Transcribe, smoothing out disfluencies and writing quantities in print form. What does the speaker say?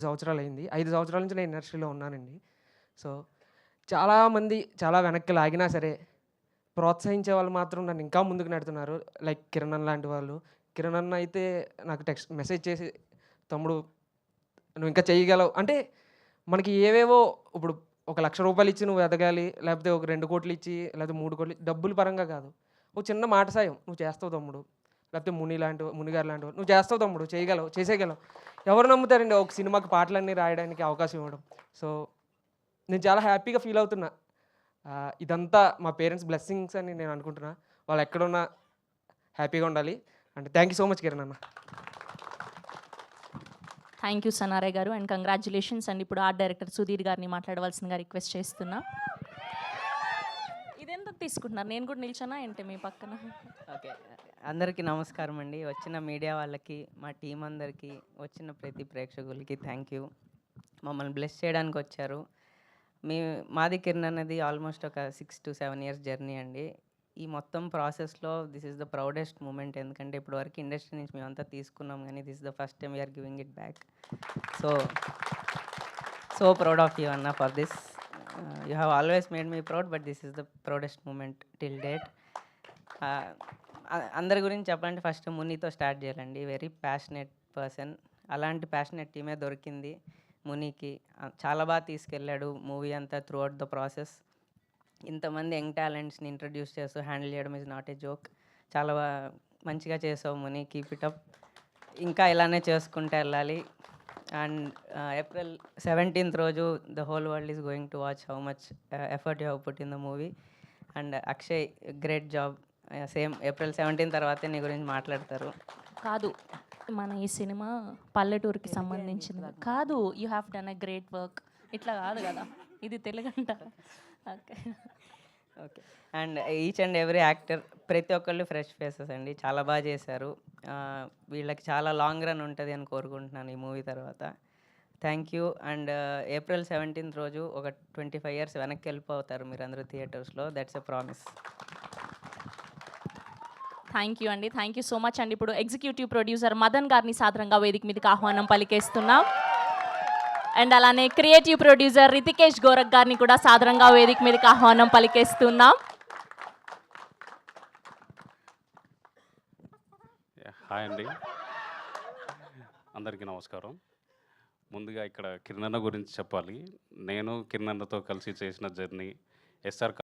సంవత్సరాలయింది. 5 సంవత్సరాల నుంచి నేను ఇండస్ట్రీలో ఉన్నానండి. సో, చాలామంది చాలా వెనక్కి లాగినా సరే, ప్రోత్సహించే వాళ్ళు మాత్రం నన్ను ఇంకా ముందుకు నెడుతున్నారు. లైక్ కిరణ్ అన్న లాంటి వాళ్ళు. కిరణ్ అన్న అయితే నాకు మెసేజ్ చేసి, "తమ్ముడు నువ్వు ఇంకా చేయగలవు." అంటే మనకి ఏవేవో ఇప్పుడు ఒక రూ. 1,00,000 ఇచ్చి నువ్వు ఎదగాలి, లేకపోతే ఒక 2,00,00,000 ఇచ్చి, లేకపోతే 3,00,00,000 డబ్బుల పరంగా కాదు. ఒక చిన్న మాట సాయం, "నువ్వు చేస్తావు తమ్ముడు." లేకపోతే ముని గారు లాంటి వాళ్ళు, "నువ్వు చేస్తావు తమ్ముడు, చేయగలవు, చేసేయగలవు." ఎవరు నమ్ముతారండి ఒక సినిమాకి పాటలన్నీ రాయడానికి అవకాశం ఇవ్వడం. సో, నేను చాలా హ్యాపీగా ఫీల్ అవుతున్నా. ఇదంతా మా పేరెంట్స్ బ్లెస్సింగ్స్ అని నేను అనుకుంటున్నా. వాళ్ళు ఎక్కడున్నా హ్యాపీగా ఉండాలి. And thank you so much Kiran అన్న. థ్యాంక్ యూ సనారే గారు అండ్ కంగ్రాచులేషన్స్. అండ్ ఇప్పుడు ఆర్ట్ డైరెక్టర్ సుధీర్ గారిని మాట్లాడవలసిందిగా రిక్వెస్ట్ చేస్తున్నా. ఇదెందుకు తీసుకుంటున్నారు? నేను కూడా నిల్చోనా ఏంటి మీ పక్కన? ఓకే. అందరికీ నమస్కారం అండి. వచ్చిన మీడియా వాళ్ళకి, మా టీం అందరికీ, వచ్చిన ప్రతి ప్రేక్షకులకి థ్యాంక్ యూ. మమ్మల్ని బ్లెస్ చేయడానికి వచ్చారు. మాది కిరణ్ అన్నది ఆల్మోస్ట్ ఒక 6-7 ఇయర్స్ జర్నీ అండి. ఈ మొత్తం ప్రాసెస్లో this is the proudest moment. ఎందుకంటే ఇప్పటివరకు ఇండస్ట్రీ నుంచి మేమంతా తీసుకున్నాం, కానీ this is the first time we are giving it back. So proud of you అన్న for this. You have always made me proud, but this is the proudest moment till date. అందరి గురించి చెప్పాలంటే ఫస్ట్ మునితో start చేయాలండి. Very passionate person. అలాంటి passionate టీమే దొరికింది మునికి. చాలా బాగా తీసుకెళ్ళాడు మూవీ అంతా త్రూ అవుట్ ద ప్రాసెస్. ఇంతమంది యంగ్ టాలెంట్స్ని ఇంట్రడ్యూస్ చేస్తూ హ్యాండిల్ చేయడం ఈజ్ నాట్ ఏ జోక్. చాలా మంచిగా చేసావు ముని, కీప్ ఇట్ అప్. ఇంకా ఇలానే చేసుకుంటూ వెళ్ళాలి. అండ్ April 17th రోజు the whole world is going to watch how much effort you have put in the movie. And Akshay, great job. Same April 17 తర్వాతే నీ గురించి మాట్లాడతారు. కాదు, మన ఈ సినిమా పల్లెటూరుకి సంబంధించింది కాదు. You have done a great work. ఇట్లా కాదు కదా, ఇది తెలుగు అంటారు. Okay okay. And each and every actor, ప్రతి ఒక్కళ్ళు ఫ్రెష్ ఫేసెస్ అండి. చాలా బాగా చేశారు. వీళ్ళకి చాలా లాంగ్ రన్ ఉంటుంది అని కోరుకుంటున్నాను ఈ మూవీ తర్వాత. Thank you. అండ్ April 17 రోజు ఒక 25 years వెనక్కి వెళ్ళిపోతారు మీరందరూ థియేటర్స్లో. That's a promise. Thank you అండి. థ్యాంక్ యూ సో మచ్ అండి. ఇప్పుడు ఎగ్జిక్యూటివ్ ప్రొడ్యూసర్ మదన్ గారిని సాదరంగా వేదిక మీదకి ఆహ్వానం పలికేస్తున్నాం. అండ్ అలానే క్రియేటివ్ ప్రొడ్యూసర్ రితికేష్ గోరఖ్ గారిని కూడా సాదరంగా వేదిక మీదకి ఆహ్వానం పలికేస్తున్నాం. హాయ్ అండి, అందరికీ నమస్కారం. ముందుగా ఇక్కడ కిరణ్ అన్న గురించి చెప్పాలి. నేను కిరణ్ అన్నతో కలిసి చేసిన జర్నీ, ఎస్ఆర్